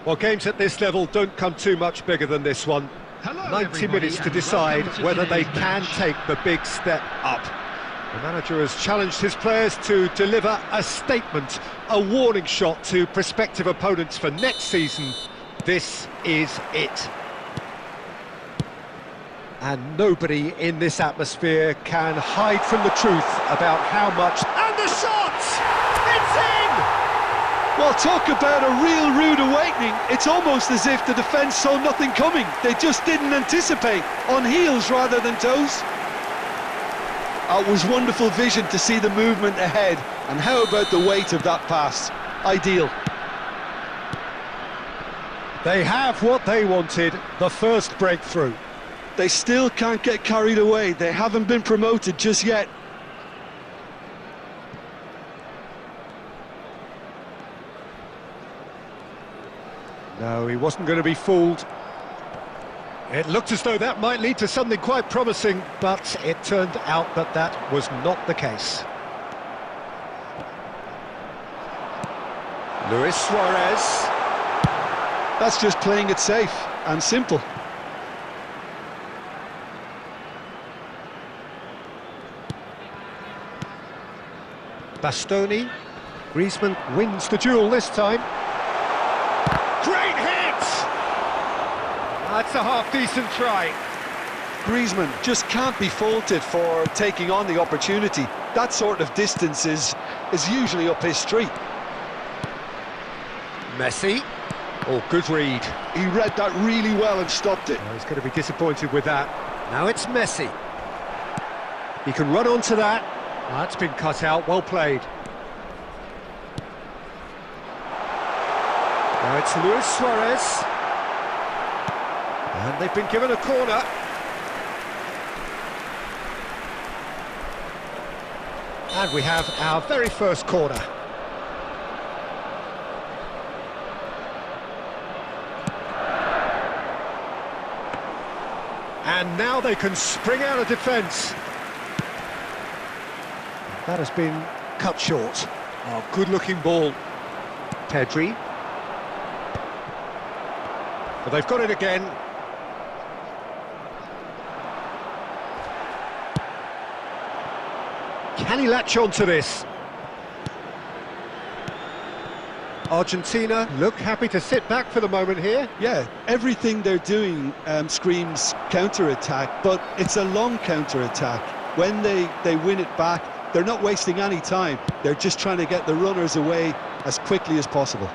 Well, games at this level don't come too much bigger than this one. Hello, 90 minutes to decide whether they can take the big step up. The manager has challenged his players to deliver a statement, a warning shot to prospective opponents for next season. This is it. And nobody in this atmosphere can hide from the truth about how much... And the shot! It's in! Well, talk about a real rude awakening. It's almost as if the defence saw nothing coming. They just didn't anticipate, on heels rather than toes. It was wonderful vision to see the movement ahead, and how about the weight of that pass? Ideal. They have what they wanted, the first breakthrough. They still can't get carried away. They haven't been promoted just yet. No, he wasn't going to be fooled. It looked as though that might lead to something quite promising, but it turned out that that was not the case. Luis Suarez. That's just playing it safe and simple. Bastoni. Griezmann wins the duel this time. Great hit! That's a half-decent try. Griezmann just can't be faulted for taking on the opportunity. That sort of distance is usually up his street. Messi. Oh, good read. He read that really well and stopped it. Oh, he's going to be disappointed with that. Now it's Messi. He can run onto that. That's been cut out, well played. Now it's Luis Suarez. And they've been given a corner. And we have our very first corner. And now they can spring out of defence. That has been cut short. Oh, good-looking ball. Pedri. But they've got it again. Can he latch on to this? Argentina look happy to sit back for the moment here. Yeah, everything they're doing screams counter-attack, but it's a long counter-attack. When they win it back, they're not wasting any time. They're just trying to get the runners away as quickly as possible.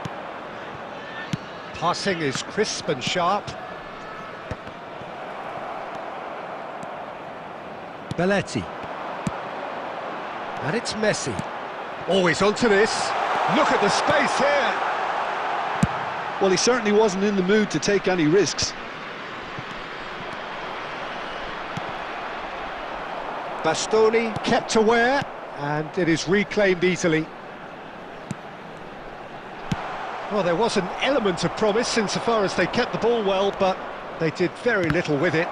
Passing is crisp and sharp. Belletti. And it's Messi. Always onto this. Look at the space here. Well, he certainly wasn't in the mood to take any risks. Bastoni kept aware, and it is reclaimed easily. Well, there was an element of promise insofar as they kept the ball well, but they did very little with it.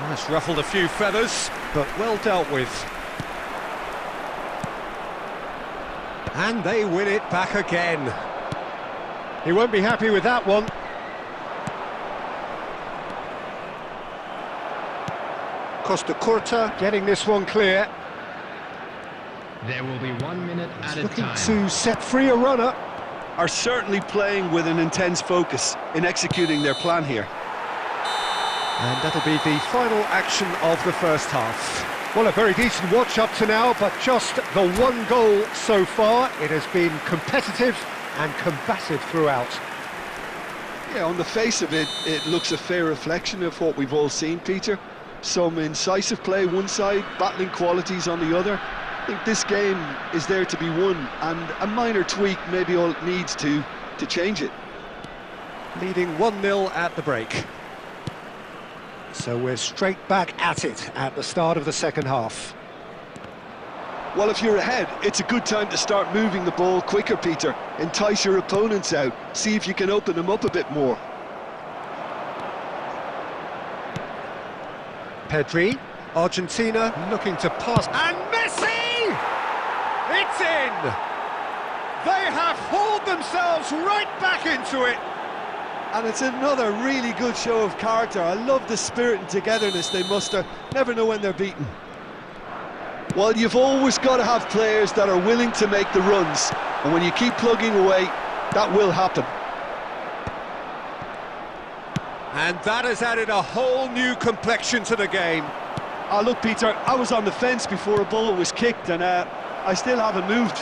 That's ruffled a few feathers, but well dealt with. And they win it back again. He won't be happy with that one. Costa Curta getting this one clear. There will be 1 minute at a Looking time. to set free a runner. Are certainly playing with an intense focus in executing their plan here. And that'll be the final action of the first half. Well, a very decent watch up to now, but just the one goal so far. It has been competitive and combative throughout. Yeah, on the face of it, it looks a fair reflection of what we've all seen, Peter. Some incisive play one side, battling qualities on the other. I think this game is there to be won, and a minor tweak maybe all it needs to change it. Leading 1-0 at the break. So we're straight back at it at the start of the second half. Well, if you're ahead, it's a good time to start moving the ball quicker, Peter. Entice your opponents out, see if you can open them up a bit more. Pedri, Argentina looking to pass, and Messi! It's in! They have hauled themselves right back into it. And it's another really good show of character. I love the spirit and togetherness they muster. Never know when they're beaten. Well, you've always got to have players that are willing to make the runs. And when you keep plugging away, that will happen. And that has added a whole new complexion to the game. Oh, look, Peter, I was on the fence before a ball was kicked, and I still haven't moved.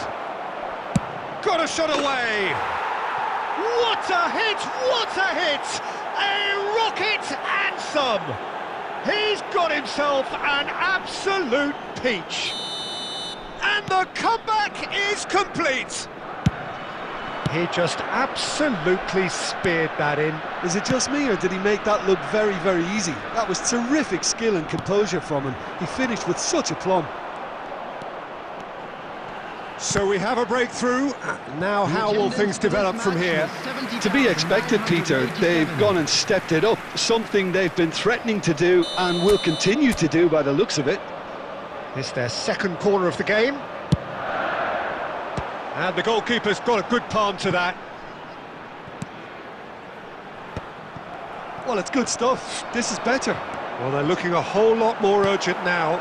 Got a shot away! What a hit! What a hit! A rocket and some! He's got himself an absolute peach. And the comeback is complete. He just absolutely speared that in. Is it just me, or did he make that look very, very easy? That was terrific skill and composure from him. He finished with such aplomb. So we have a breakthrough. Now how will things develop from here? To be expected, Peter. They've gone and stepped it up, something they've been threatening to do and will continue to do by the looks of it. It's their second corner of the game. And the goalkeeper's got a good palm to that. Well, it's good stuff. This is better. Well, they're looking a whole lot more urgent now.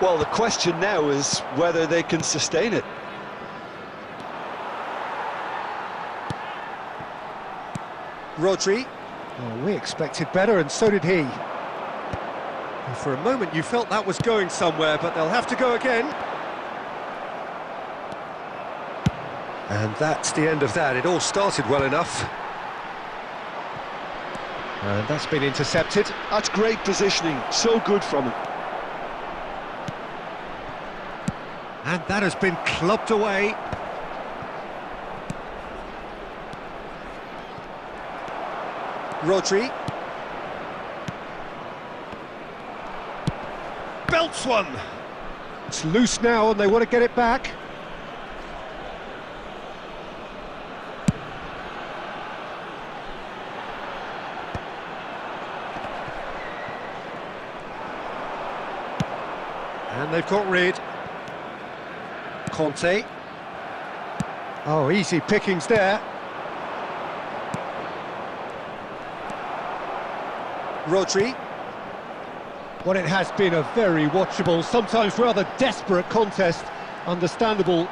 Well, the question now is whether they can sustain it. Rodri. Oh, we expected better, and so did he. And for a moment you felt that was going somewhere, but they'll have to go again. And that's the end of that. It all started well enough. And that's been intercepted. That's great positioning, so good from him. And that has been clubbed away. Rodri. Belts one. It's loose now and they want to get it back. And they've got rid. Conte. Oh, easy pickings there. Rodri. Well, it has been a very watchable, sometimes rather desperate contest. Understandable.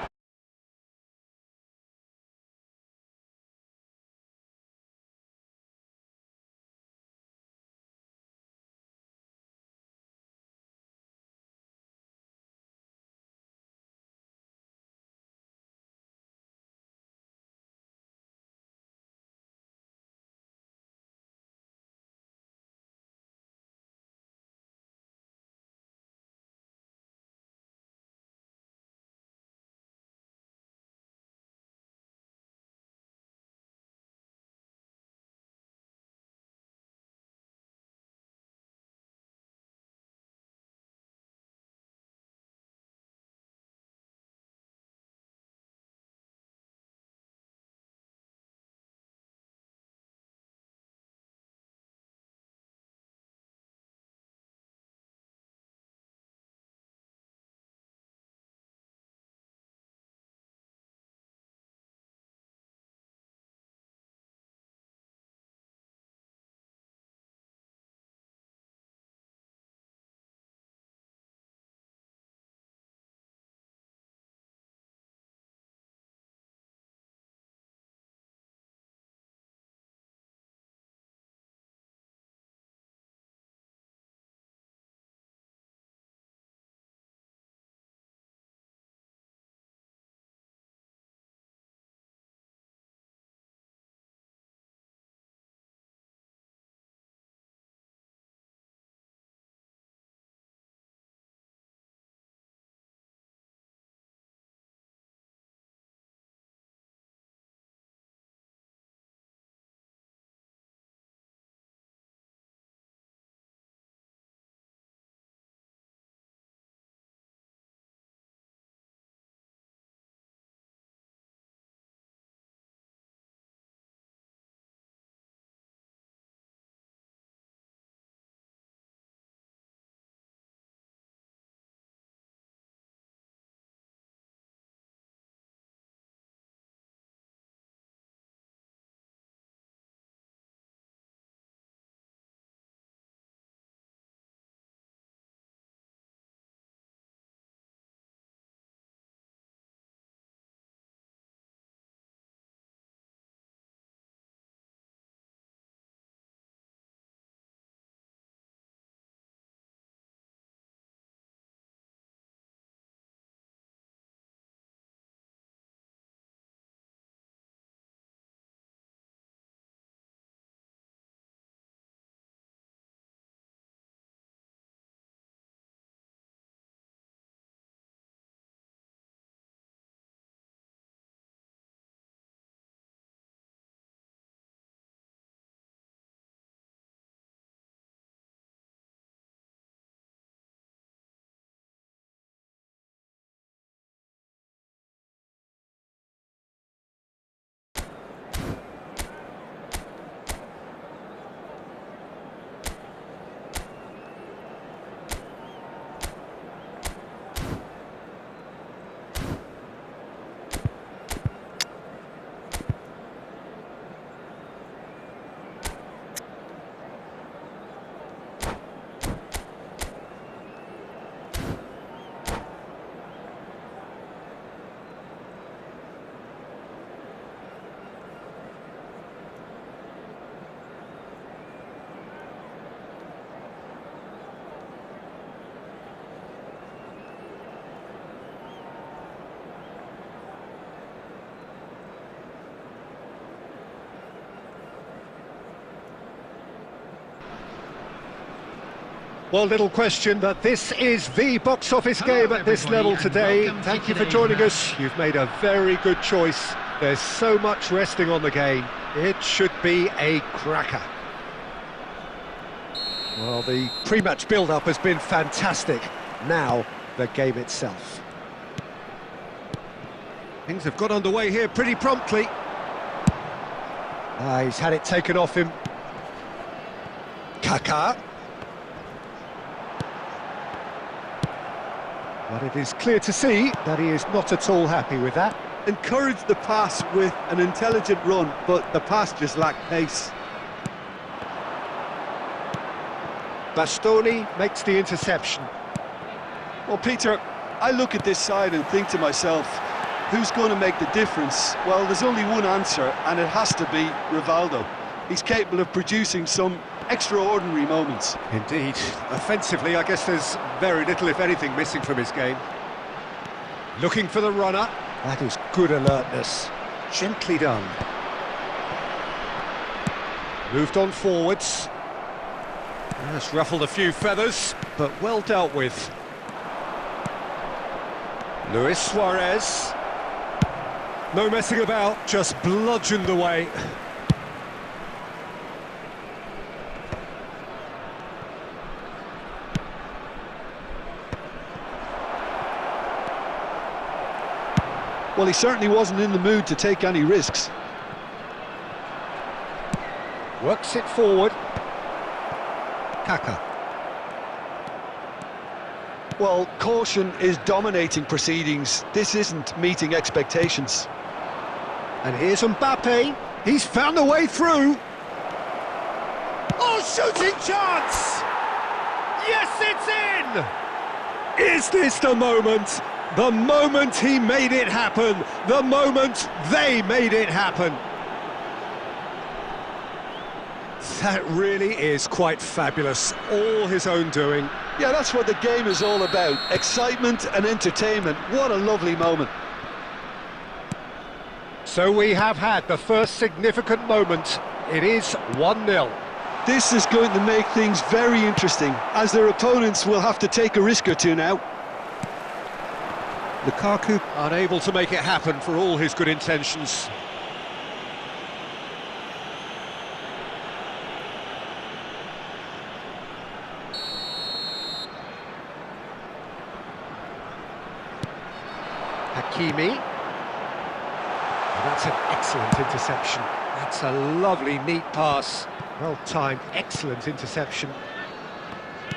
Well, little question that this is the box office Hello, game at this everybody, level and today. welcome to Thank you for today's joining match. us. You've made a very good choice. There's so much resting on the game. It should be a cracker. Well, the pre-match build-up has been fantastic. Now, the game itself. Things have got underway here pretty promptly. He's had it taken off him. Kaká. But it is clear to see that he is not at all happy with that. Encouraged the pass with an intelligent run, but the pass just lacked pace. Bastoni makes the interception. Well, Peter, I look at this side and think to myself, who's going to make the difference? Well, there's only one answer, and it has to be Rivaldo. He's capable of producing some extraordinary moments. Indeed. Offensively, I guess there's very little, if anything, missing from his game. Looking for the runner. That is good alertness. Gently done. Moved on forwards. Has ruffled a few feathers, but well dealt with. Luis Suarez. No messing about, just bludgeoned away. Well, he certainly wasn't in the mood to take any risks. Works it forward. Kaká. Well, caution is dominating proceedings. This isn't meeting expectations. And here's Mbappe. He's found a way through. Oh, shooting chance! Yes, it's in! Is this the moment? The moment he made it happen. The moment they made it happen. That really is quite fabulous. All his own doing. Yeah, that's what the game is all about. Excitement and entertainment. What a lovely moment. So we have had the first significant moment. It is 1-0. This is going to make things very interesting, as their opponents will have to take a risk or two now. Lukaku unable to make it happen for all his good intentions. Hakimi. That's an excellent interception. That's a lovely, neat pass. Well timed, excellent interception.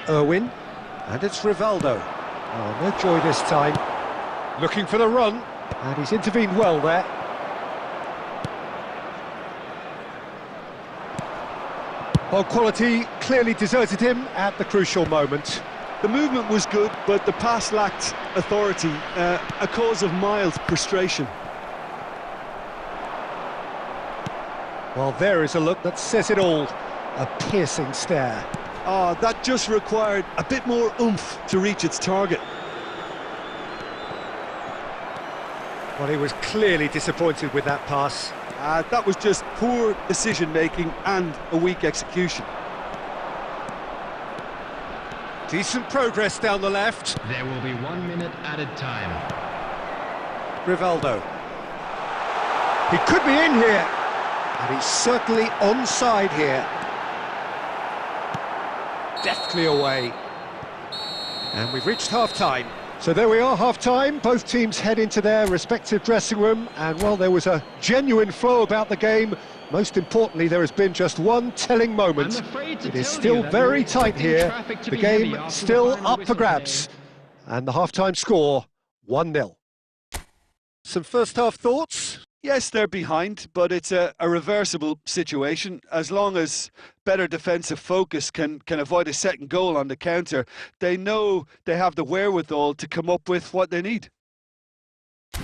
Irwin, and it's Rivaldo. Oh, no joy this time. Looking for the run, and he's intervened well there. Well, quality clearly deserted him at the crucial moment. The movement was good, but the pass lacked authority, a cause of mild frustration. Well, there is a look that says it all. A piercing stare. Ah, that just required a bit more oomph to reach its target. Well, he was clearly disappointed with that pass. That was just poor decision-making and a weak execution. Decent progress down the left. There will be 1 minute added time. Rivaldo. He could be in here. And he's certainly onside here. Deftly away. And we've reached half-time. So there we are, half-time. Both teams head into their respective dressing room. And, well, there was a genuine flow about the game. Most importantly, there has been just one telling moment. It is still very tight here. The game still up for grabs. And the half-time score, 1-0. Some first-half thoughts? Yes, they're behind, but it's a reversible situation. As long as better defensive focus can avoid a second goal on the counter, they know they have the wherewithal to come up with what they need.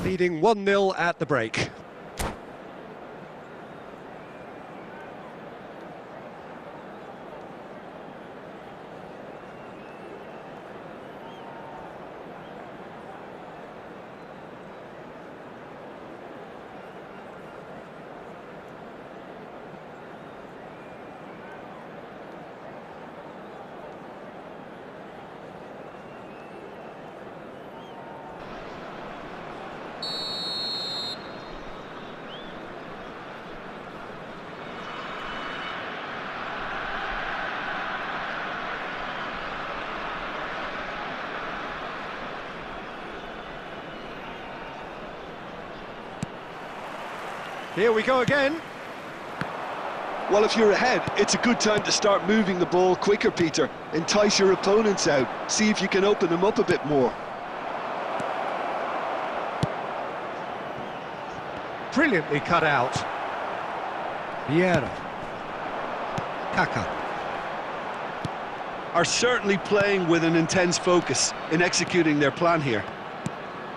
Leading 1-0 at the break. Here we go again. Well, if you're ahead, it's a good time to start moving the ball quicker, Peter. Entice your opponents out. See if you can open them up a bit more. Brilliantly cut out. Vieira. Kaka. Are certainly playing with an intense focus in executing their plan here.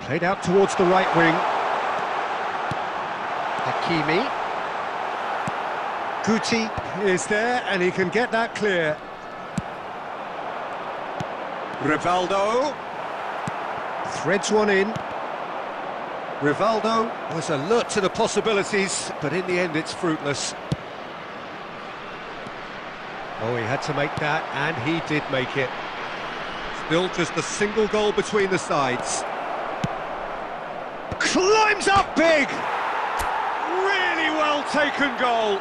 Played out towards the right wing. Hakimi. Guti is there, and he can get that clear. Rivaldo. Threads one in. Rivaldo was alert to the possibilities, but in the end it's fruitless. Oh, he had to make that, and he did make it. Still just a single goal between the sides. Climbs up big! Really well taken goal.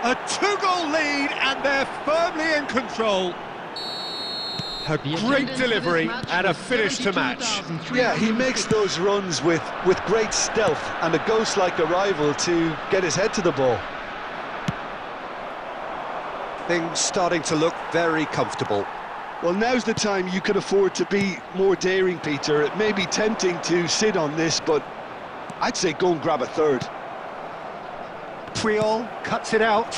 A 2-goal lead, and they're firmly in control. A great delivery and a finish to match. Yeah, he makes those runs with great stealth and a ghost-like arrival to get his head to the ball. Things starting to look very comfortable. Well, now's the time you can afford to be more daring, Peter. It may be tempting to sit on this, but I'd say go and grab a third. Puyol cuts it out.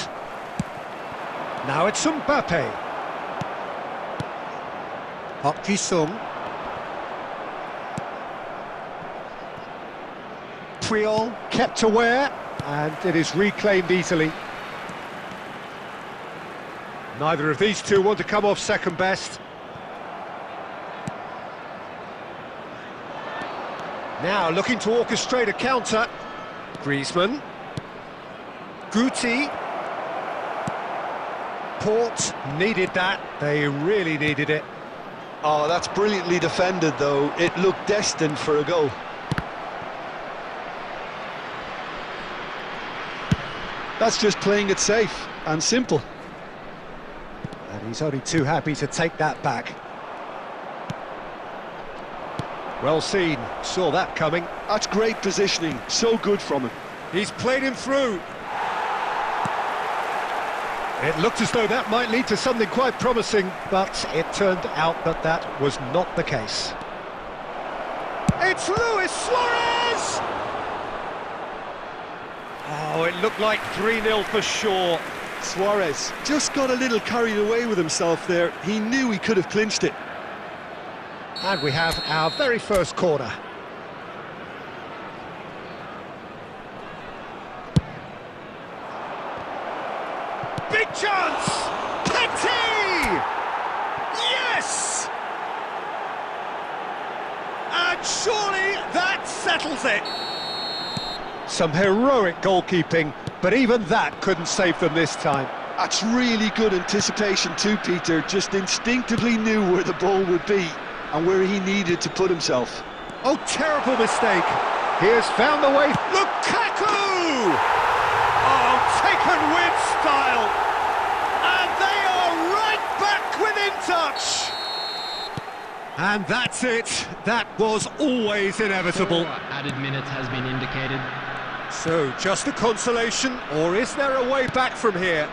Now it's Mbappe. Park Ji-sung. Puyol kept aware, and it is reclaimed easily. Neither of these two want to come off second best. Now looking to orchestrate a counter. Griezmann. Guti. Port needed that. They really needed it. Oh, that's brilliantly defended, though. It looked destined for a goal. That's just playing it safe and simple. And he's only too happy to take that back. Well seen, saw that coming. That's great positioning, so good from him. He's played him through. It looked as though that might lead to something quite promising, but it turned out that that was not the case. It's Luis Suarez! Oh, it looked like 3-0 for sure. Suarez just got a little carried away with himself there. He knew he could have clinched it. And we have our very first corner. Big chance! Petty! Yes! And surely that settles it. Some heroic goalkeeping, but even that couldn't save them this time. That's really good anticipation too, Peter. Just instinctively knew where the ball would be and where he needed to put himself. Oh, terrible mistake. He has found the way. Lukaku! Oh, taken with style. And they are right back within touch. And that's it. That was always inevitable. 4 added minutes has been indicated. So, just a consolation, or is there a way back from here?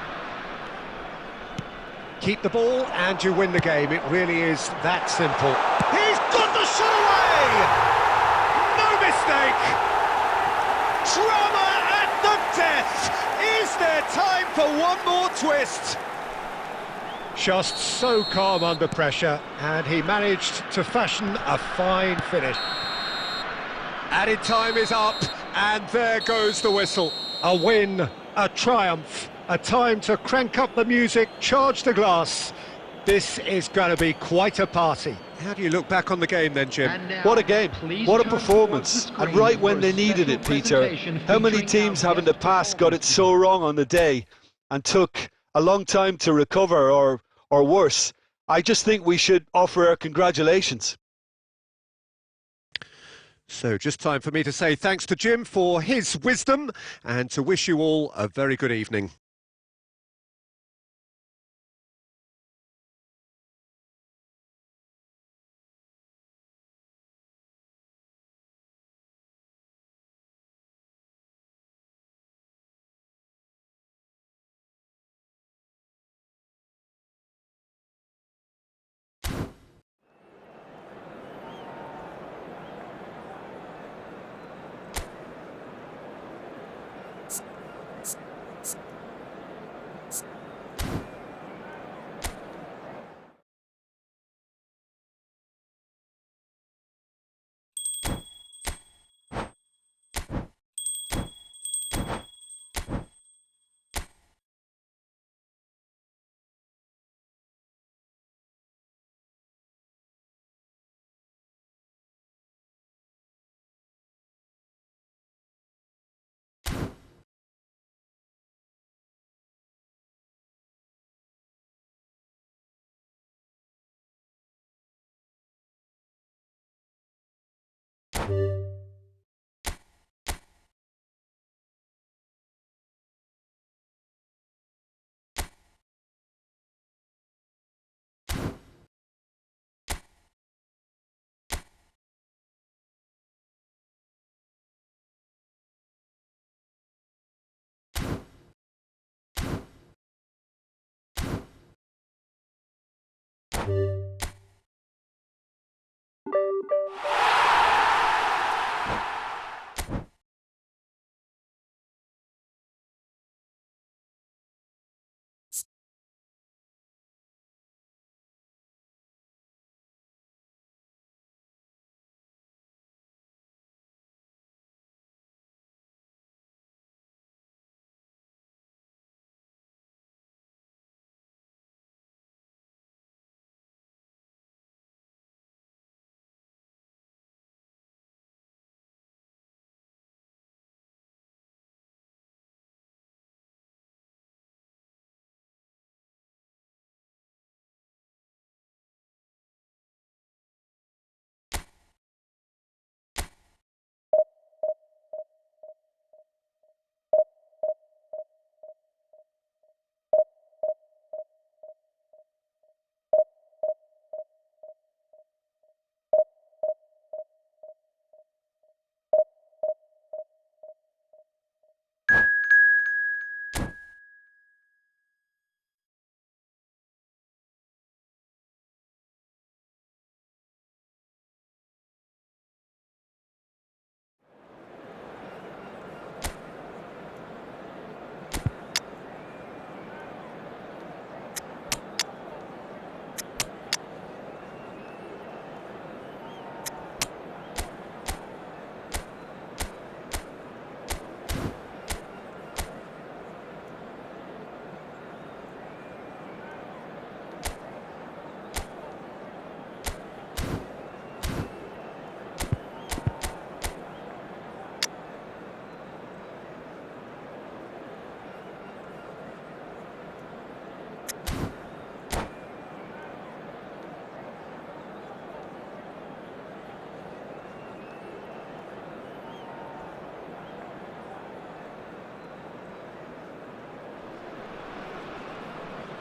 Keep the ball and you win the game. It really is that simple. He's got the shot away! No mistake! Drama at the death! Is there time for one more twist? Just so calm under pressure, and he managed to fashion a fine finish. Added time is up, and there goes the whistle. A win, a triumph, a time to crank up the music, charge the glass. This is going to be quite a party. How do you look back on the game then, Jim? What a game, what a performance, and right when they needed it, Peter. How many teams have in the past got it so wrong on the day and took a long time to recover, or worse? I just think we should offer our congratulations. So just time for me to say thanks to Jim for his wisdom and to wish you all a very good evening.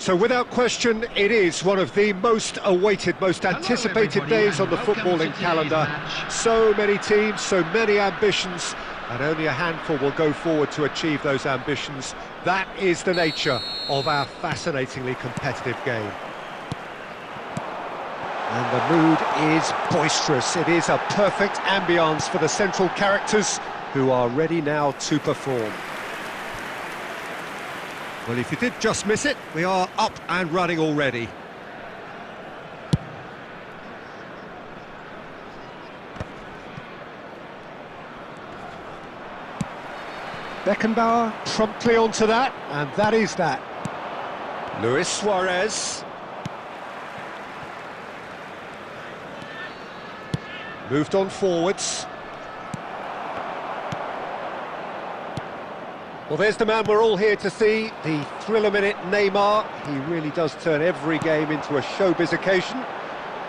So without question, it is one of the most awaited, most anticipated everybody, days on and the welcome footballing to today's calendar. match. So many teams, so many ambitions, and only a handful will go forward to achieve those ambitions. That is the nature of our fascinatingly competitive game. And the mood is boisterous. It is a perfect ambience for the central characters who are ready now to perform. Well, if you did just miss it, we are up and running already. Beckenbauer promptly onto that, and that is that. Luis Suarez. Moved on forwards. Well, there's the man we're all here to see, the thriller-minute Neymar. He really does turn every game into a showbiz occasion.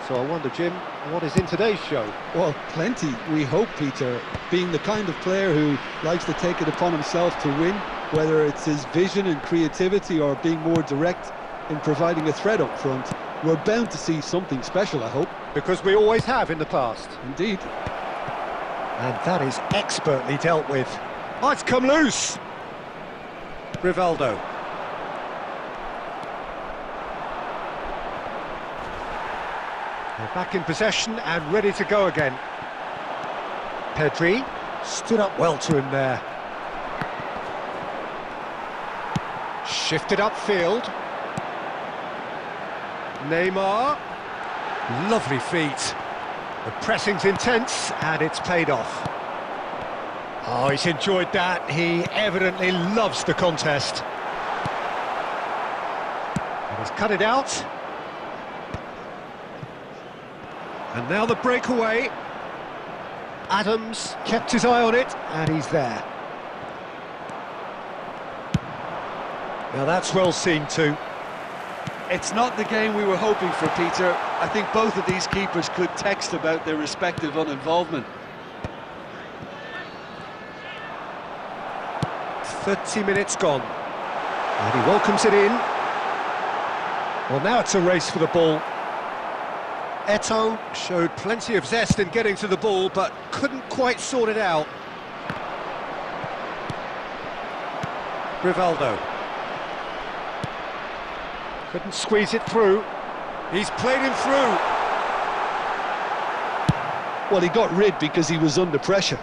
So I wonder, Jim, what is in today's show? Well, plenty, we hope, Peter. Being the kind of player who likes to take it upon himself to win, whether it's his vision and creativity or being more direct in providing a threat up front, we're bound to see something special, I hope. Because we always have in the past. Indeed. And that is expertly dealt with. Oh, it's come loose! Rivaldo. They're back in possession and ready to go again. Pedri stood up well to him there. Shifted upfield. Neymar. Lovely feet. The pressing's intense and it's paid off. Oh, he's enjoyed that. He evidently loves the contest. And he's cut it out. And now the breakaway. Adams kept his eye on it, and he's there. Now that's well seen too. It's not the game we were hoping for, Peter. I think both of these keepers could text about their respective uninvolvement. 30 minutes gone. And he welcomes it in. Well, now it's a race for the ball. Eto'o showed plenty of zest in getting to the ball, but couldn't quite sort it out. Rivaldo. Couldn't squeeze it through. He's played him through. Well, he got rid because he was under pressure.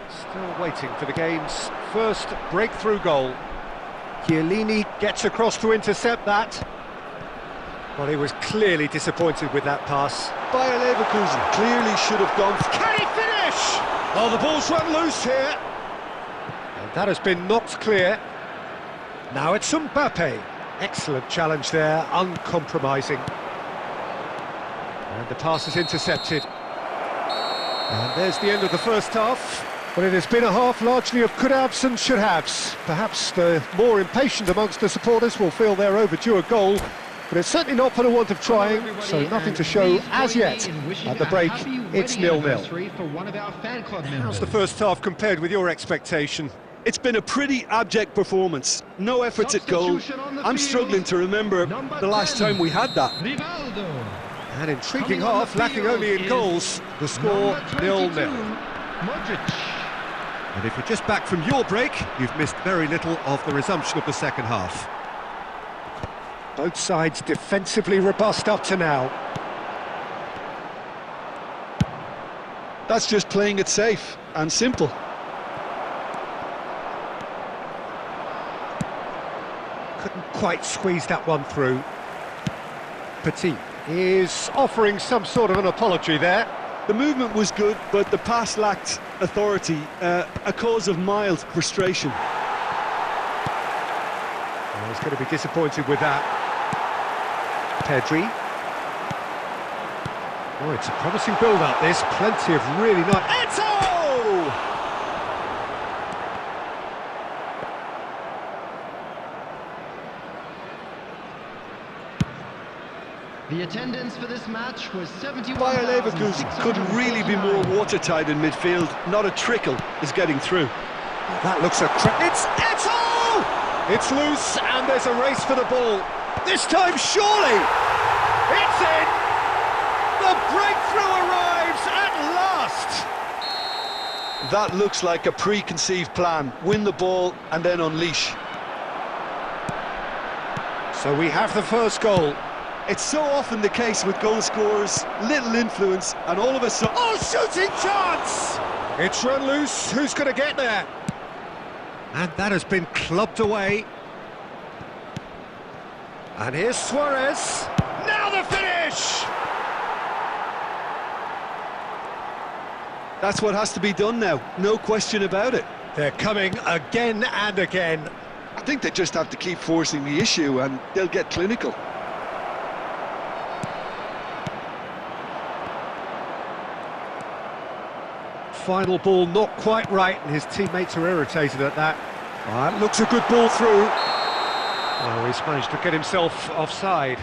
Still waiting for the game's first breakthrough goal. Chiellini gets across to intercept that. Well, he was clearly disappointed with that pass. Bayer Leverkusen clearly should have gone. Can he finish? Oh, the ball's run loose here. And that has been knocked clear. Now it's Mbappe. Excellent challenge there, uncompromising. And the pass is intercepted. And there's the end of the first half. Well, it has been a half largely of could-haves and should-haves. Perhaps the more impatient amongst the supporters will feel they're overdue a goal, but it's certainly not for the want of trying, so nothing to show as yet. At the break, it's 0-0. How's the first half compared with your expectation? It's been a pretty abject performance. No efforts at goal. I'm struggling to remember the last time we had that. An intriguing half, lacking only in goals. The score 0-0. And if you're just back from your break, you've missed very little of the resumption of the second half. Both sides defensively robust up to now. That's just playing it safe and simple. Couldn't quite squeeze that one through. Petit is offering some sort of an apology there. The movement was good, but the pass lacked authority, a cause of mild frustration. Well, he's going to be disappointed with that. Pedri. Oh, it's a promising build-up, this. Plenty of really nice... Eto'o! The attendance for this match was 71,600. Bayer Leverkusen couldn't really be more watertight in midfield. Not a trickle is getting through. That looks It's Eto'o! It's loose, and there's a race for the ball. This time, surely! It's in! The breakthrough arrives at last! That looks like a preconceived plan. Win the ball and then unleash. So we have the first goal. It's so often the case with goal scorers, little influence, and all of a sudden... Oh, shooting chance! It's run loose, who's going to get there? And that has been clubbed away. And here's Suarez. Now the finish! That's what has to be done now, no question about it. They're coming again and again. I think they just have to keep forcing the issue and they'll get clinical. Final ball not quite right, and his teammates are irritated at that. That looks a good ball through. Oh, he's managed to get himself offside.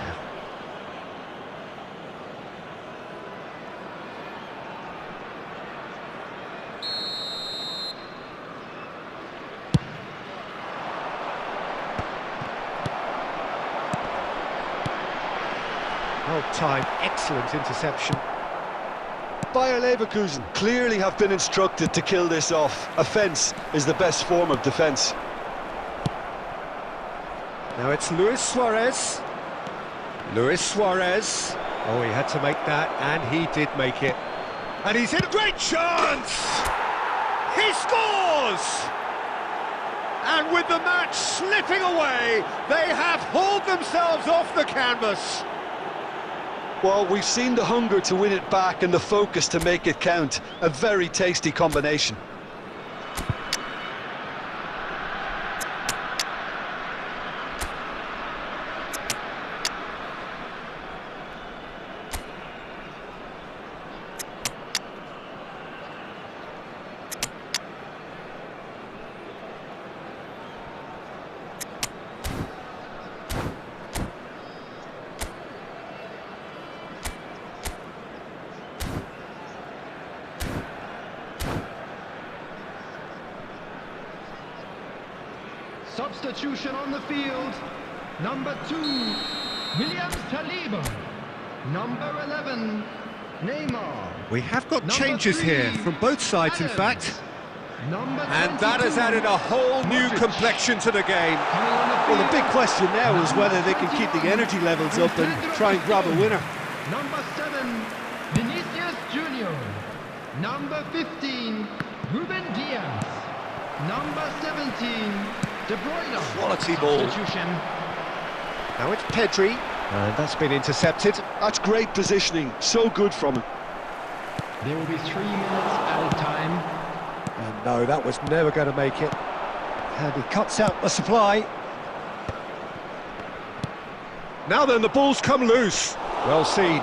Well timed, excellent interception. Bayer Leverkusen clearly have been instructed to kill this off. Offence is the best form of defence. Now it's Luis Suarez. Luis Suarez. Oh, he had to make that, and he did make it. And he's in a great chance! He scores! And with the match slipping away, they have hauled themselves off the canvas. Well, we've seen the hunger to win it back and the focus to make it count. A very tasty combination. Substitution on the field. Number 2, Williams Saliba. Number 11, Neymar. We have got Number changes 3, here from both sides, in Adams. fact. Number And that has 22, added a whole new Modric. complexion to the game. Coming on the Well, the big field. question now is whether they can keep the energy levels up and try and grab a winner. Number 7, Vinicius Junior. Number 15, Ruben Diaz. Number 17, De Bruyne. Quality ball. Substitution. Now it's Pedri, and that's been intercepted. That's great positioning, so good from him. There will be 3 minutes added time. And no, that was never going to make it. And he cuts out the supply. Now then, the ball's come loose. Well seen,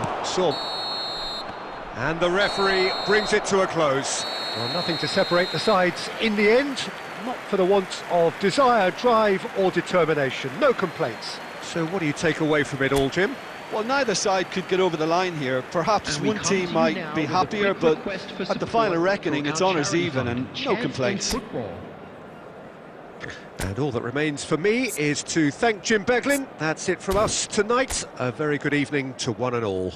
And the referee brings it to a close. Well, nothing to separate the sides in the end. Not for the want of desire, drive or determination. No complaints. So what do you take away from it all, Jim? Well, neither side could get over the line here. Perhaps And we one team continue might now be with a happier, quick but request for at the support final reckoning, for it's our honours charity even fund, and no Chance in complaints. Football. And all that remains for me is to thank Jim Beglin. That's it from us tonight. A very good evening to one and all.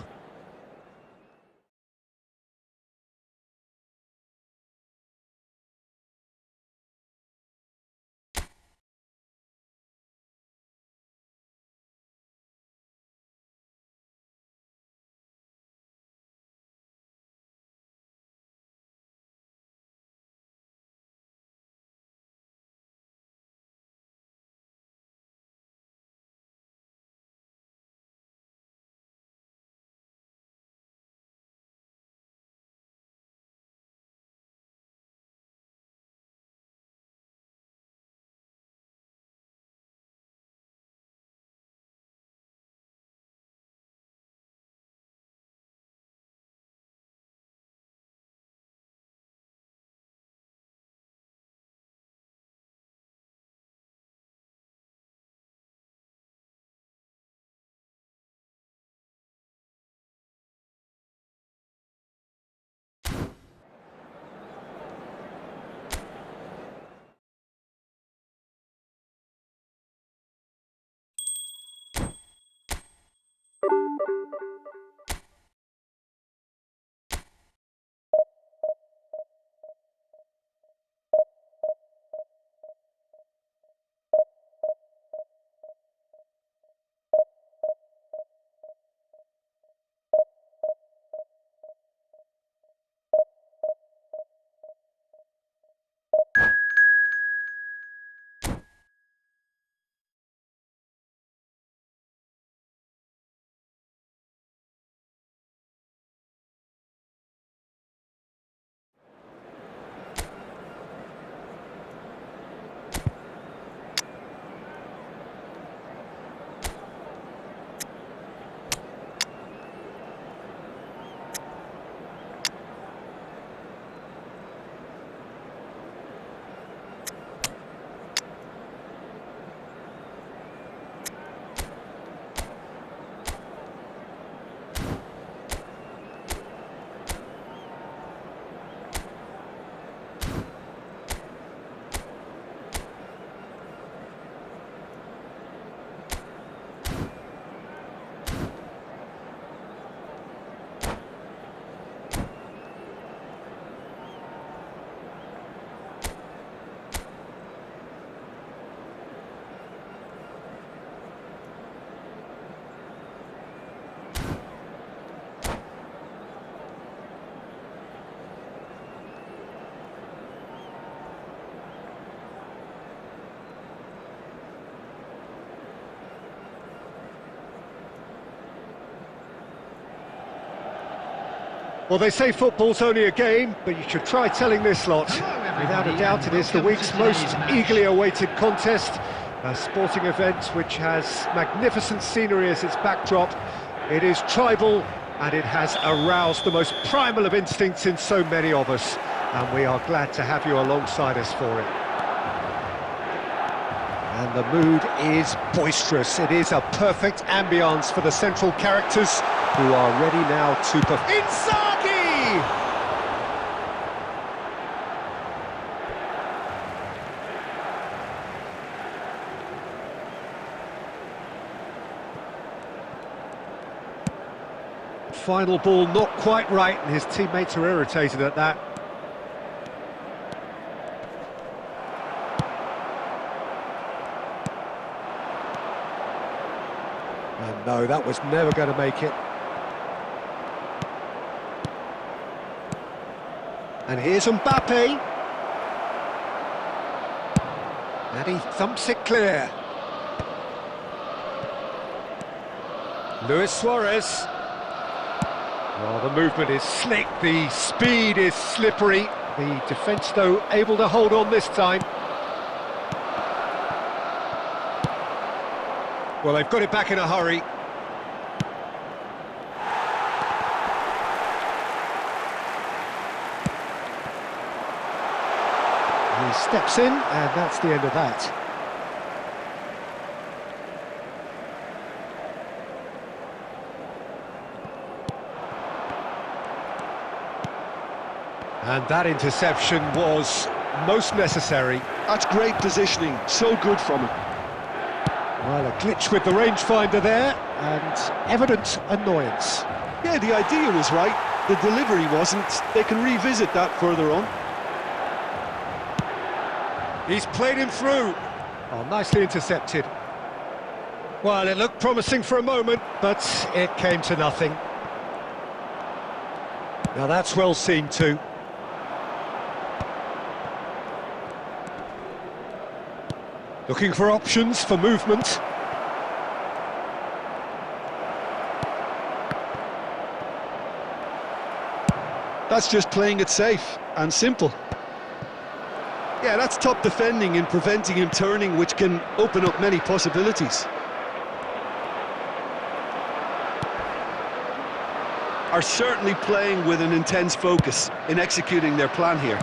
Well, they say football's only a game, but you should try telling this lot. Without a doubt, it is the week's most eagerly awaited contest. A sporting event which has magnificent scenery as its backdrop. It is tribal, and it has aroused the most primal of instincts in so many of us. And we are glad to have you alongside us for it. And the mood is boisterous. It is a perfect ambience for the central characters who are ready now to perform. Inzaghi! final ball not quite right, and his teammates are irritated at that. And no, that was never going to make it. And here's Mbappe. And he thumps it clear. Luis Suarez. Well, the movement is slick, the speed is slippery. The defence, though, able to hold on this time. Well, they've got it back in a hurry. He steps in, and that's the end of that. And that interception was most necessary. That's great positioning, so good from him. Well, a glitch with the rangefinder there, and evident annoyance. Yeah, the idea was right, the delivery wasn't. They can revisit that further on. He's played him through. Oh, nicely intercepted. Well, it looked promising for a moment, but it came to nothing. Now that's well seen too. Looking for options for movement. That's just playing it safe and simple. Yeah, that's top defending and preventing him turning, which can open up many possibilities. Are certainly playing with an intense focus in executing their plan here.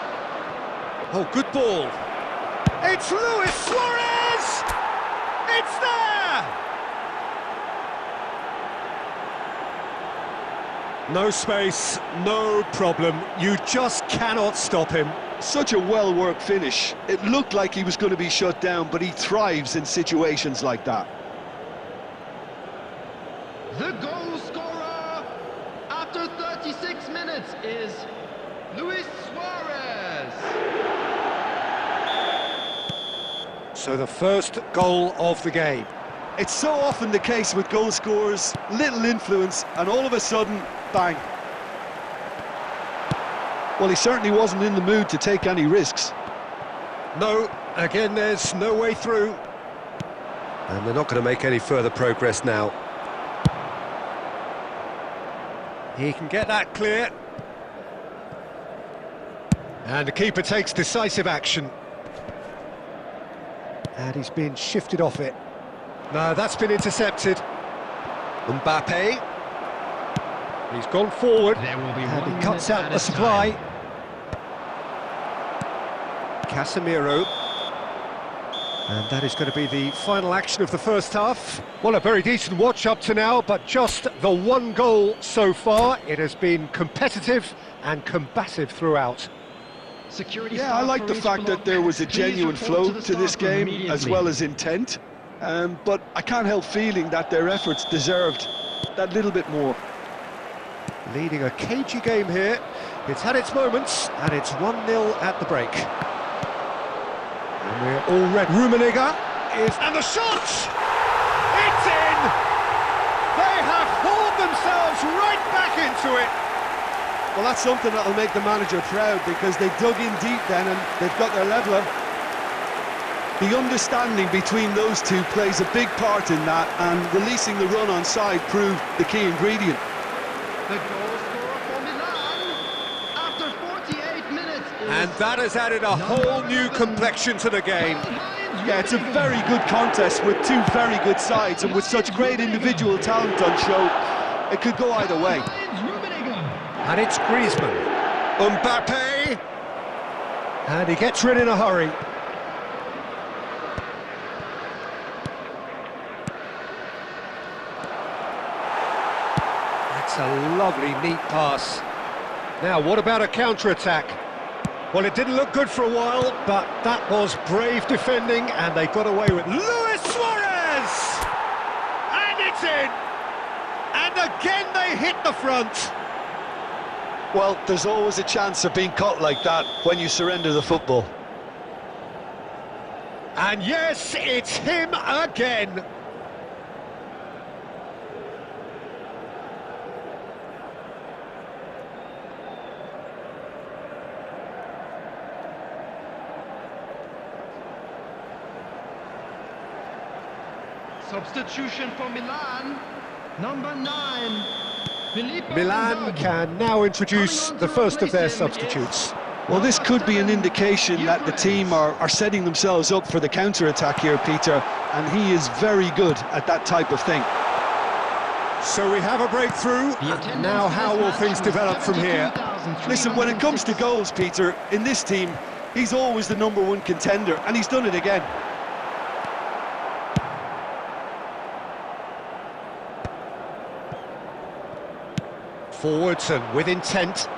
Oh, good ball. It's Luis Suarez! It's there! No space, no problem. You just cannot stop him. Such a well-worked finish. It looked like he was going to be shut down, but he thrives in situations like that. The goal scorer after 36 minutes is Luis Suarez. So the first goal of the game. It's so often the case with goal scorers, little influence, and all of a sudden, bang. Well, he certainly wasn't in the mood to take any risks. No, again, there's no way through. And they're not going to make any further progress now. He can get that clear. And the keeper takes decisive action. And he's been shifted off it. No, that's been intercepted. Mbappe. He's gone forward. There will be and 1 he cuts minute out at the a supply. time. Casemiro. And that is going to be the final action of the first half. Well, a very decent watch up to now, but just the one goal so far. It has been competitive and combative throughout. Security Yeah, I staff like for the each fact that there was a Please genuine report flow the to this staff room game, as immediately. well as intent. But I can't help feeling that their efforts deserved that little bit more. Leading a cagey game here. It's had its moments, and it's 1-0 at the break. And we're all ready. Rummenigge is... And the shot! It's in! They have hauled themselves right back into it! Well, that's something that'll make the manager proud, because they dug in deep then and they've got their leveller. The understanding between those two plays a big part in that, and releasing the run on side proved the key ingredient. The goal scorer for Milan after 48 minutes is... And that has added a whole new complexion to the game. Yeah, it's a very good contest with two very good sides, and with such great individual talent on show, it could go either way. And it's Griezmann. Mbappe. And he gets rid in a hurry. That's a lovely, neat pass. Now, what about a counter-attack? Well, it didn't look good for a while, but that was brave defending, and they got away with Luis Suarez! And it's in! And again they hit the front. Well, there's always a chance of being caught like that when you surrender the football. And yes, it's him again. Substitution for Milan, number 9. Milan can now introduce the first of their substitutes. Well, this could be an indication that the team are setting themselves up for the counter-attack here, Peter, and he is very good at that type of thing. So we have a breakthrough, and now how will things develop from here? Listen, when it comes to goals, Peter, in this team, he's always the #1 contender, and he's done it again. Forwards and with intent.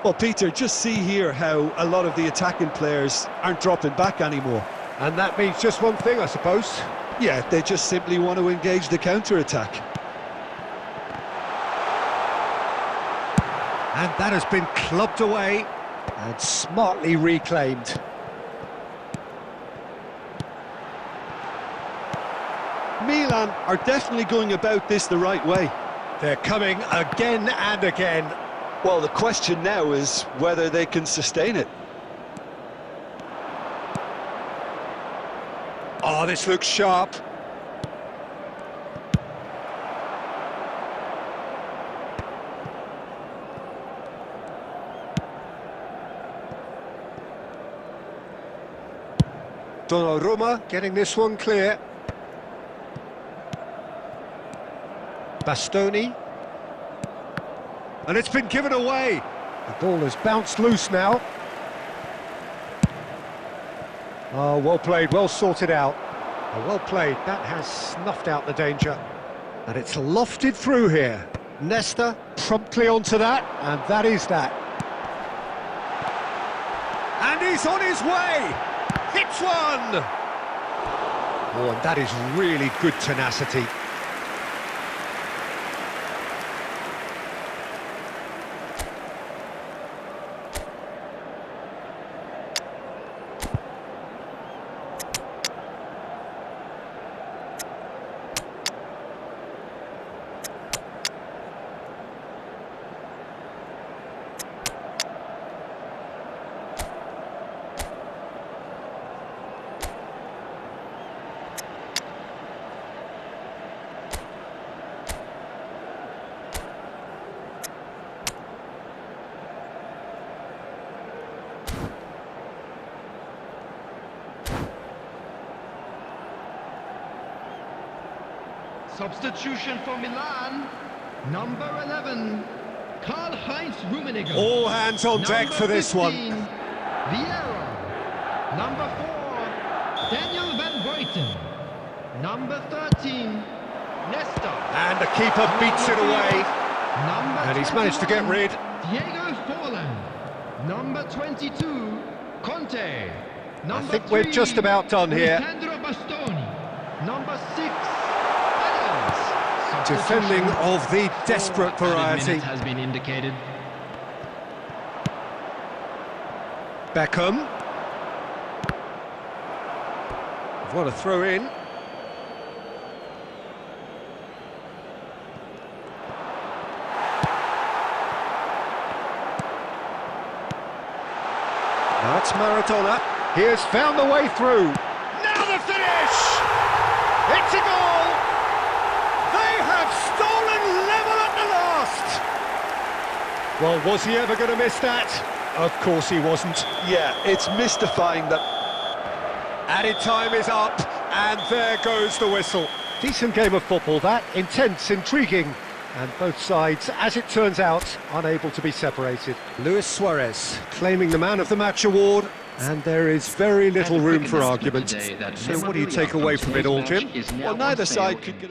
Well, Peter, just see here how a lot of the attacking players aren't dropping back anymore. And that means just one thing, I suppose. Yeah, they just simply want to engage the counter-attack. And that has been clubbed away and smartly reclaimed. Milan are definitely going about this the right way. They're coming again and again. Well, the question now is whether they can sustain it. Oh, this looks sharp. Donnarumma getting this one clear. Bastoni. And it's been given away. The ball has bounced loose now. Oh, well played, well sorted out. Oh, well played, that has snuffed out the danger. And it's lofted through here. Nesta promptly onto that, and that is that. And he's on his way! Hits one! Oh, and that is really good tenacity. Substitution for Milan, number 11, Karl-Heinz Rummenigge. All hands on deck for this one. Vieira. Number 4, Daniel van Buiten. Number 13, Nesta. And the keeper beats it away. Number And he's managed to get 21, rid. Diego Forlan. Number 22, Conte. I think we're just about done here. Alessandro Bastoni. Number 6, Defending of the desperate variety. Has been indicated. Beckham. What a throw in. Now it's Maradona. He has found the way through. Now the finish! It's a goal! They have stolen level at the last! Well, was he ever going to miss that? Of course he wasn't. Yeah, it's mystifying that... Added time is up, and there goes the whistle. Decent game of football, that. Intense, intriguing, and both sides, as it turns out, unable to be separated. Luis Suarez claiming the Man of the Match award, and there is very little room for argument. So what do you take away from it all, Jim? Well, neither side could get...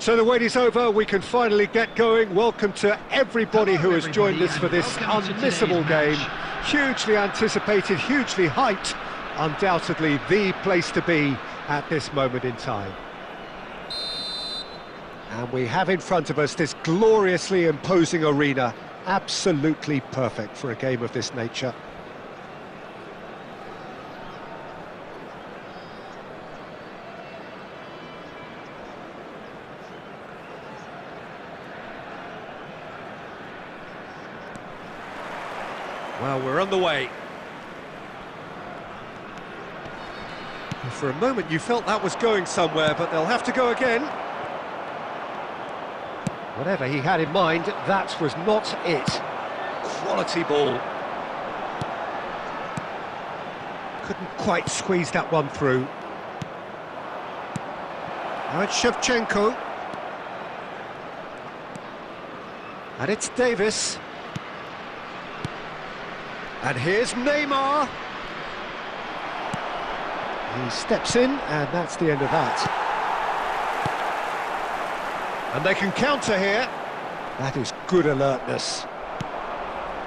So the wait is over, we can finally get going. Welcome to everybody who has joined us for this unmissable game. Hugely anticipated, hugely hyped, undoubtedly the place to be at this moment in time. And we have in front of us this gloriously imposing arena, absolutely perfect for a game of this nature. Well, we're on the way. For a moment you felt that was going somewhere, but they'll have to go again. Whatever he had in mind, that was not it. Quality ball. Couldn't quite squeeze that one through. Now it's Shevchenko. And it's Davis. And here's Neymar. He steps in, and that's the end of that. And they can counter here. That is good alertness.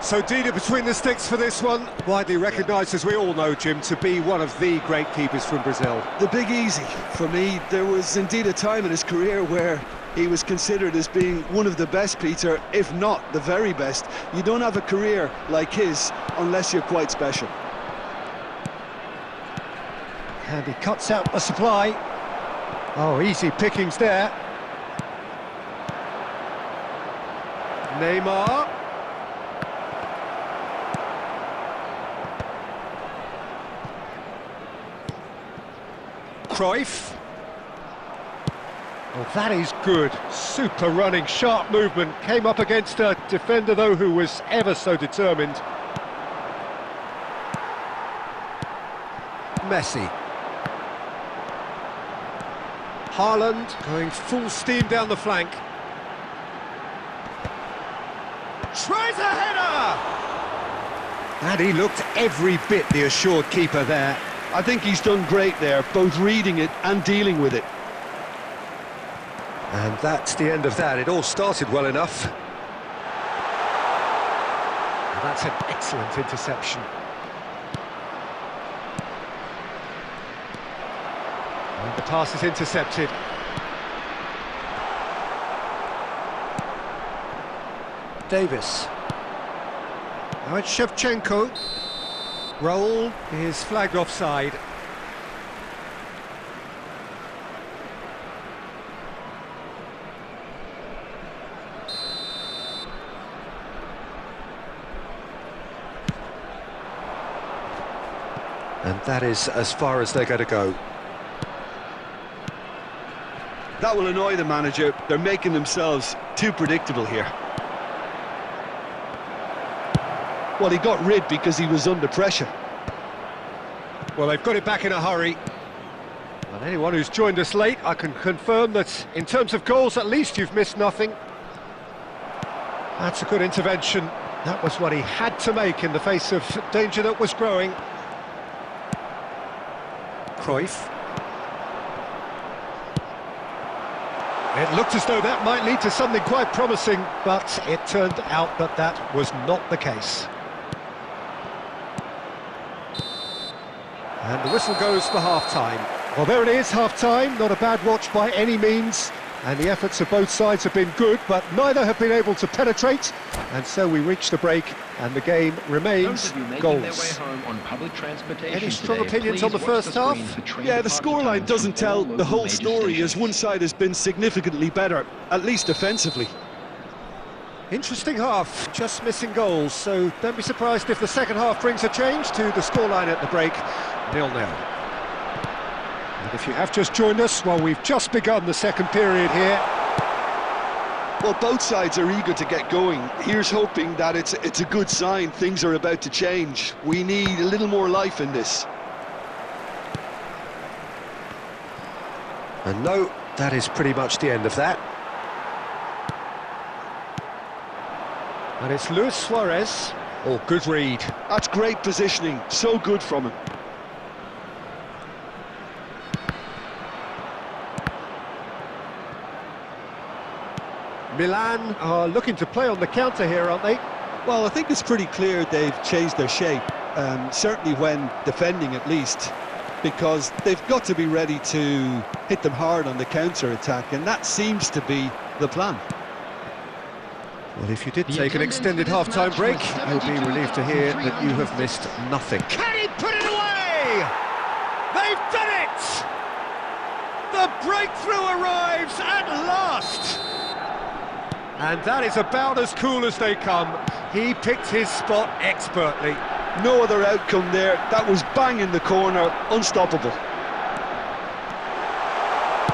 So Dida between the sticks for this one. Widely recognised, as we all know, Jim, to be one of the great keepers from Brazil. The big easy. For me, there was indeed a time in his career where he was considered as being one of the best, Peter, if not the very best. You don't have a career like his unless you're quite special. And he cuts out the supply. Oh, easy pickings there. Neymar. Cruyff. Oh, that is good. Super running, sharp movement. Came up against a defender, though, who was ever so determined. Messi. Haaland going full steam down the flank. Tries a header! And he looked every bit the assured keeper there. I think he's done great there, both reading it and dealing with it. And that's the end of that. It all started well enough. And that's an excellent interception. And the pass is intercepted. Davis. Now it's Shevchenko. Roll is flagged offside. And that is as far as they're going to go. That will annoy the manager. They're making themselves too predictable here. Well, he got rid because he was under pressure. Well, they've got it back in a hurry. And anyone who's joined us late, I can confirm that in terms of goals, at least you've missed nothing. That's a good intervention. That was what he had to make in the face of danger that was growing. Cruyff. It looked as though that might lead to something quite promising, but it turned out that that was not the case. And the whistle goes for half-time. Well, there it is, half-time. Not a bad watch by any means. And the efforts of both sides have been good, but neither have been able to penetrate. And so we reach the break, and the game remains goals. Any strong opinions on the first half? Yeah, the scoreline doesn't tell the whole story, as one side has been significantly better, at least defensively. Interesting half, just missing goals, so don't be surprised if the second half brings a change to the scoreline at the break, 0-0. And if you have just joined us, well, we've just begun the second period here. Well, both sides are eager to get going. Here's hoping that it's a good sign. Things are about to change. We need a little more life in this. And no, that is pretty much the end of that. And it's Luis Suarez. Oh, good read. That's great positioning. So good from him. Milan are looking to play on the counter here, aren't they? Well, I think it's pretty clear they've changed their shape, certainly when defending at least, because they've got to be ready to hit them hard on the counter-attack, and that seems to be the plan. Well, if you did take an extended half-time break, you'll be relieved to hear that you have missed nothing. Can he put it away? They've done it! The breakthrough arrives at last! And that is about as cool as they come. He picked his spot expertly. No other outcome there. That was bang in the corner, unstoppable.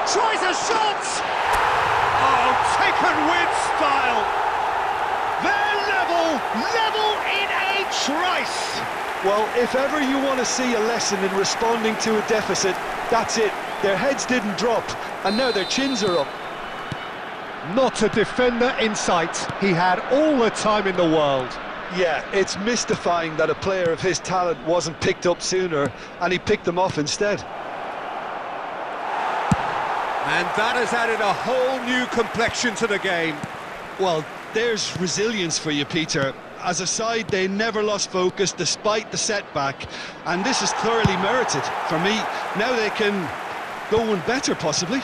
Tries a shot! Oh, taken with style! They're level in a trice! Well, if ever you want to see a lesson in responding to a deficit, that's it. Their heads didn't drop, and now their chins are up. Not a defender in sight. He had all the time in the world. Yeah, it's mystifying that a player of his talent wasn't picked up sooner, and he picked them off instead. And that has added a whole new complexion to the game. Well, there's resilience for you, Peter. As a side, they never lost focus despite the setback, and this is thoroughly merited. For me, now they can go one better, possibly.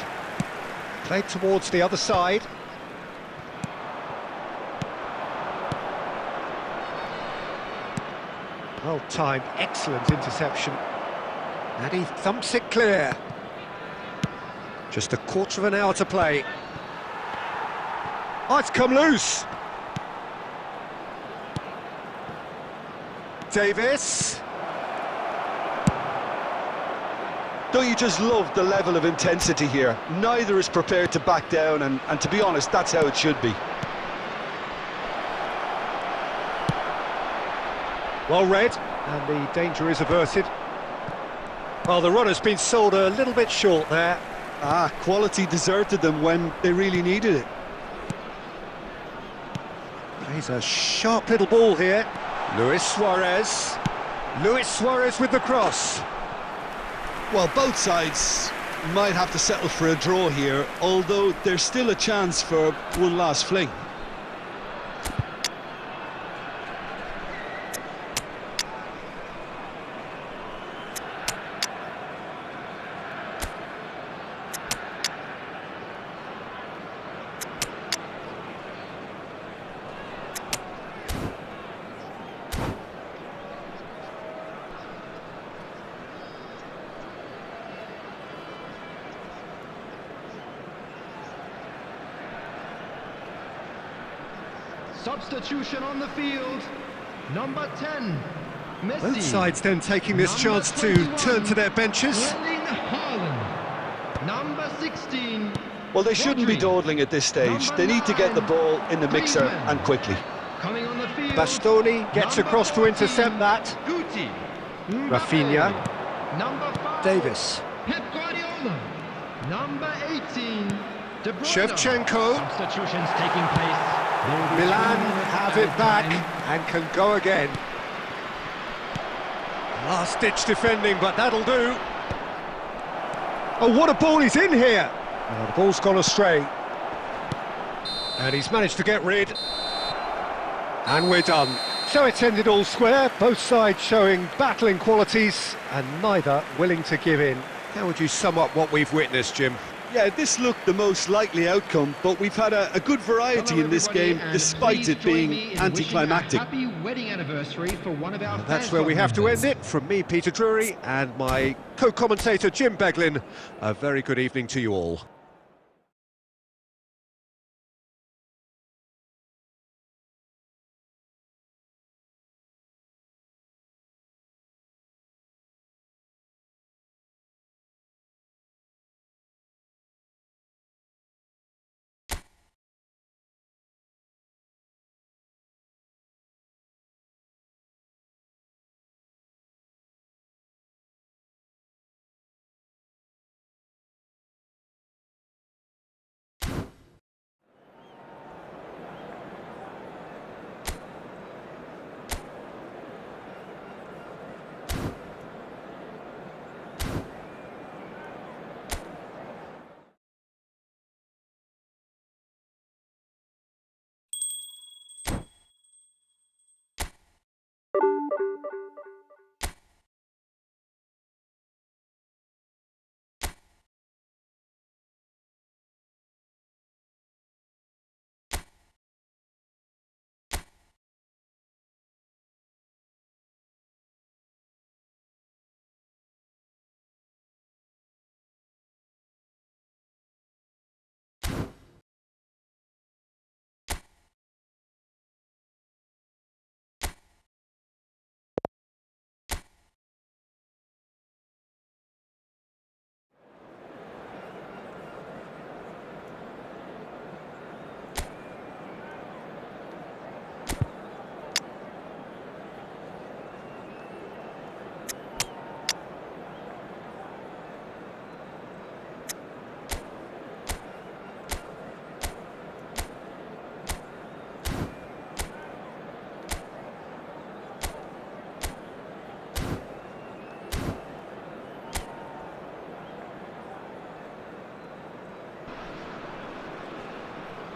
Played towards the other side. Well timed, excellent interception. And he thumps it clear. Just a quarter of an hour to play. Oh, it's come loose. Davis. Don't you just love the level of intensity here? Neither is prepared to back down, and to be honest, that's how it should be. Well read, and the danger is averted. Well, the runner's been sold a little bit short there. Ah, quality deserted them when they really needed it. Plays a sharp little ball here. Luis Suarez. Luis Suarez with the cross. Well, both sides might have to settle for a draw here, although there's still a chance for one last fling. Substitution on the field. Number 10, Messi. Both sides then taking this chance to turn to their benches. Erling Haaland. Number 16. Well, they shouldn't be dawdling at this stage. They need to get the ball in the mixer and quickly. Coming on the field. Bastoni gets across to intercept that. Guti. Rafinha. Number 5. Davis. Pep Guardiola. Number 18. De Bruyne. Shevchenko. Substitutions taking place. Milan have it back and can go again. Last-ditch defending, but that'll do. Oh, what a ball he's in here! Oh, the ball's gone astray. And he's managed to get rid. And we're done. So it's ended all square, both sides showing battling qualities and neither willing to give in. How would you sum up what we've witnessed, Jim? Yeah, this looked the most likely outcome, but we've had a good variety in this game, despite it being anticlimactic. Happy wedding anniversary for one of our And that's where we have to end it. From me, Peter Drury, and my co-commentator, Jim Beglin. A very good evening to you all.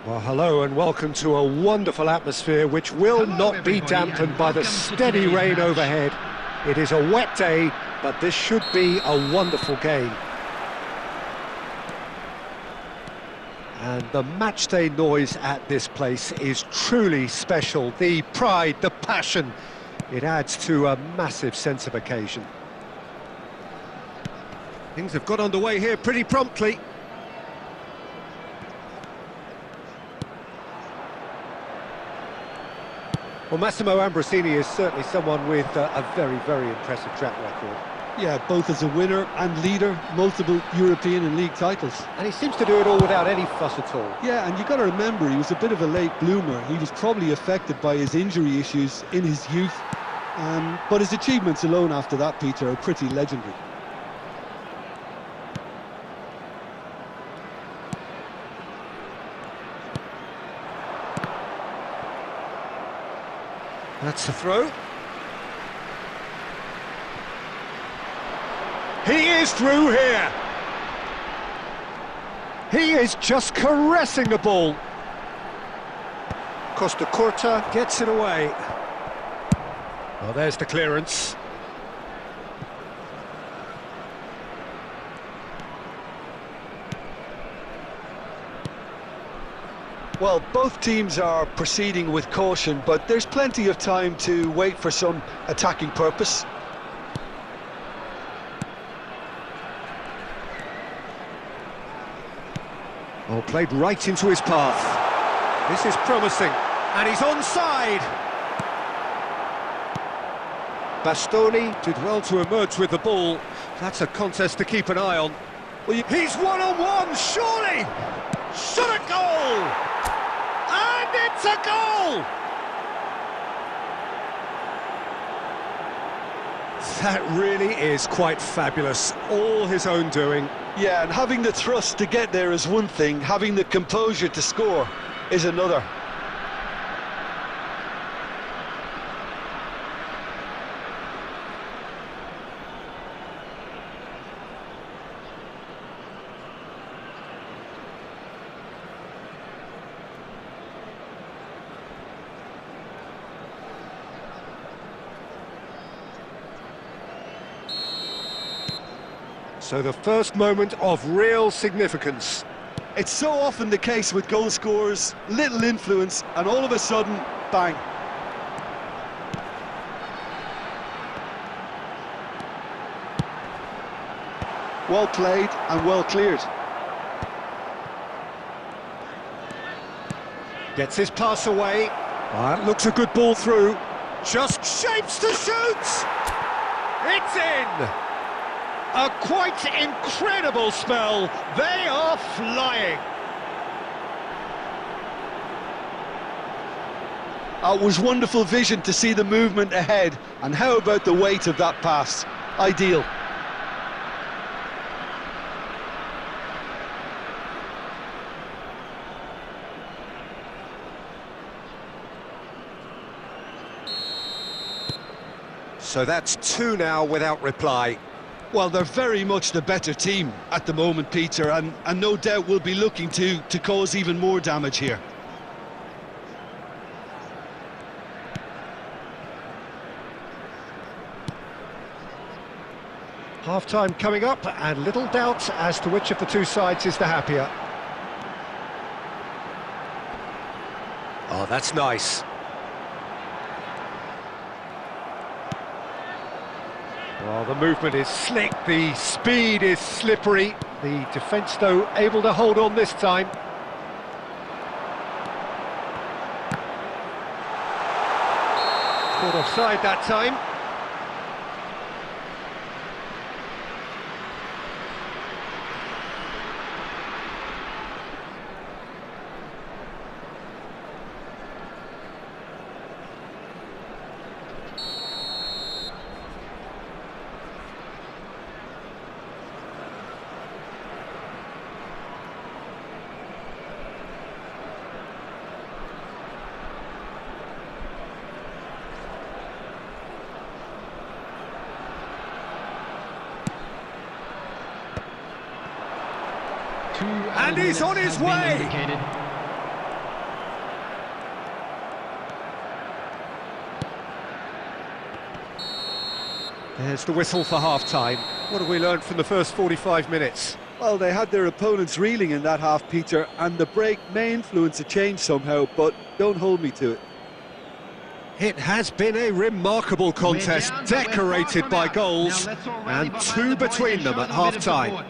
Well, hello and welcome to a wonderful atmosphere which will not be dampened by the steady rain overhead. It is a wet day, but this should be a wonderful game. And the matchday noise at this place is truly special. The pride, the passion, it adds to a massive sense of occasion. Things have got underway here pretty promptly. Well, Massimo Ambrosini is certainly someone with a very, very impressive track record. Yeah, both as a winner and leader, multiple European and league titles. And he seems to do it all without any fuss at all. Yeah, and you've got to remember, he was a bit of a late bloomer. He was probably affected by his injury issues in his youth. But his achievements alone after that, Peter, are pretty legendary. That's the throw. He is through here. He is just caressing the ball. Costa Curta gets it away. Well, there's the clearance. Well, both teams are proceeding with caution, but there's plenty of time to wait for some attacking purpose. Oh, played right into his path. This is promising, and he's onside. Bastoni did well to emerge with the ball. That's a contest to keep an eye on. Well, he's one-on-one, surely! Shot a goal! And it's a goal! That really is quite fabulous. All his own doing. Yeah, and having the thrust to get there is one thing, having the composure to score is another. So the first moment of real significance. It's so often the case with goal scorers, little influence, and all of a sudden, bang. Well played and well cleared. Gets his pass away. That looks a good ball through. Just shapes to shoot! It's in! A quite incredible spell. They are flying. It was wonderful vision to see the movement ahead, and how about the weight of that pass? Ideal. So that's two now without reply. Well, they're very much the better team at the moment, Peter, and no doubt will be looking to cause even more damage here. Half-time coming up, and little doubt as to which of the two sides is the happier. Oh, that's nice. Well, the movement is slick, the speed is slippery. The defence, though, able to hold on this time. Caught offside that time. And he's on his way! There's the whistle for half-time. What have we learned from the first 45 minutes? Well, they had their opponents reeling in that half, Peter, and the break may influence a change somehow, but don't hold me to it. It has been a remarkable contest, decorated by goals, and two between them at half-time.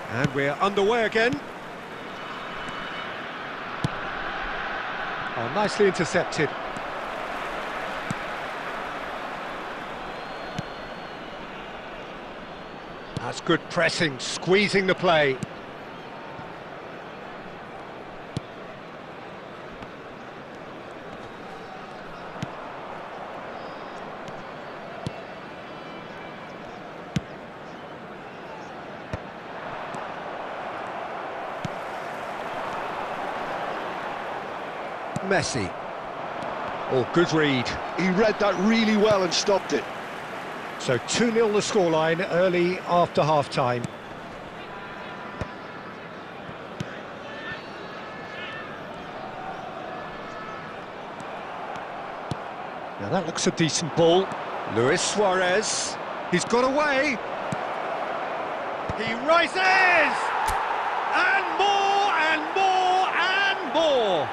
And we're underway again. Oh, nicely intercepted. That's good pressing, squeezing the play. Messi. Oh, good read. He read that really well and stopped it. So 2-0 the scoreline early after half-time. Now that looks a decent ball. Luis Suarez. He's got away. He rises! And more and more and more!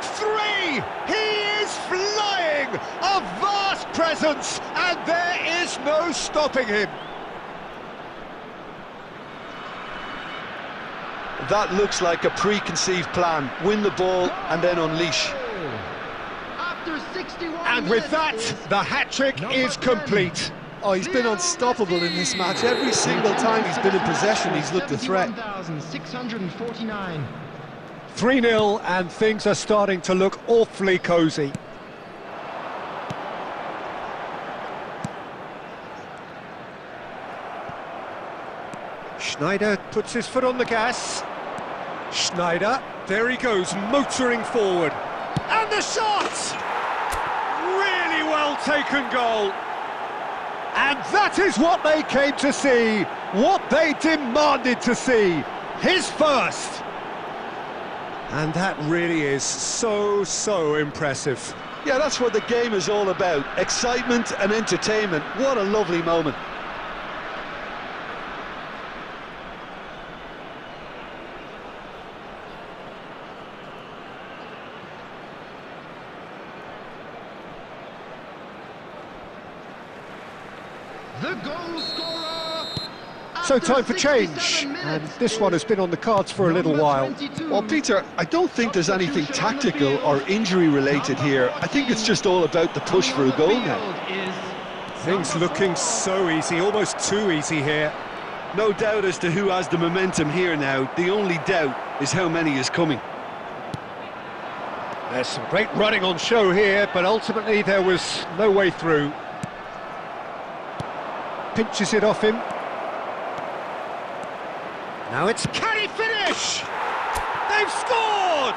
3! He is flying! A vast presence, and there is no stopping him. That looks like a preconceived plan. Win the ball and then unleash. After 61 And with that, the hat-trick is complete. Oh, he's been unstoppable in this match. Every single time he's been in possession, he's looked a threat. 649. 3-0, and things are starting to look awfully cosy. Schneider puts his foot on the gas. Schneider, there he goes, motoring forward. And the shot! Really well taken goal. And that is what they came to see, what they demanded to see. His first. And that really is so impressive. Yeah, that's what the game is all about. Excitement and entertainment. What a lovely moment. The goal scorer. So after time for change, 67 and minutes this one has been on the cards for a little number while. 22. Well, Peter, I don't think there's anything tactical or injury related here. I think it's just all about the push for a goal now. Things looking so easy, almost too easy here. No doubt as to who has the momentum here now. The only doubt is how many is coming. There's some great running on show here, but ultimately there was no way through. Pinches it off him. Now it's, can he finish? They've scored!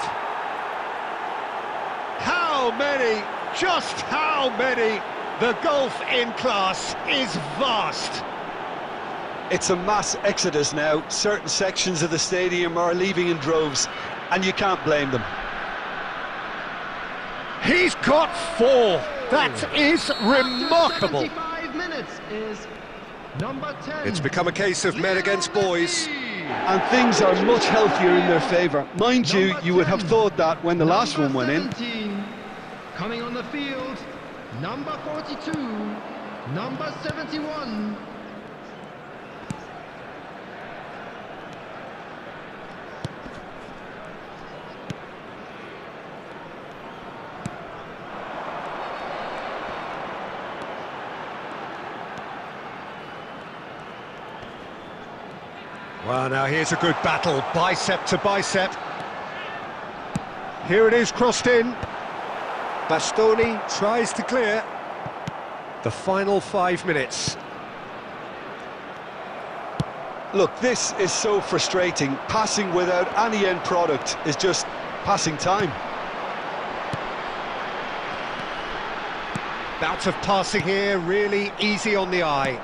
How many? Just how many? The gulf in class is vast. It's a mass exodus now. Certain sections of the stadium are leaving in droves, and you can't blame them. He's got 4. That is remarkable. 75 minutes is number 10. It's become a case of men against boys. And things are much healthier in their favour. Mind you, you would have thought that when the last one went in. 17. Coming on the field, number 42, number 71. Well, now here's a good battle, bicep to bicep. Here it is, crossed in. Bastoni tries to clear. The final 5 minutes. Look, this is so frustrating. Passing without any end product is just passing time. Bout of passing here, really easy on the eye.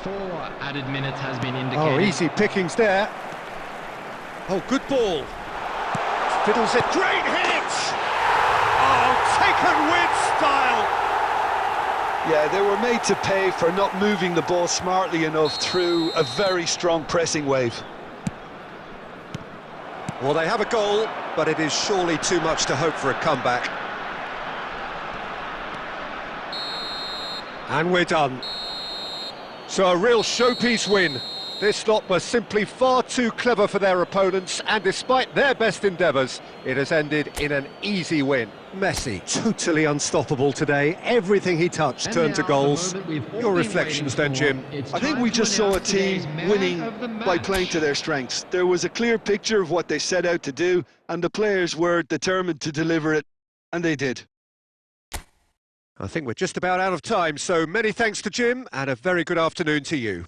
4 added minutes has been indicated. Oh, easy pickings there. Oh, good ball. Fiddles it, great hit! Oh, taken with style! Yeah, they were made to pay for not moving the ball smartly enough through a very strong pressing wave. Well, they have a goal, but it is surely too much to hope for a comeback. And we're done. So a real showpiece win. This lot were simply far too clever for their opponents, and despite their best endeavours, it has ended in an easy win. Messi, totally unstoppable today. Everything he touched turned to goals. Your reflections then, Jim? I think we just saw a team winning by playing to their strengths. There was a clear picture of what they set out to do, and the players were determined to deliver it, and they did. I think we're just about out of time, so many thanks to Jim, and a very good afternoon to you.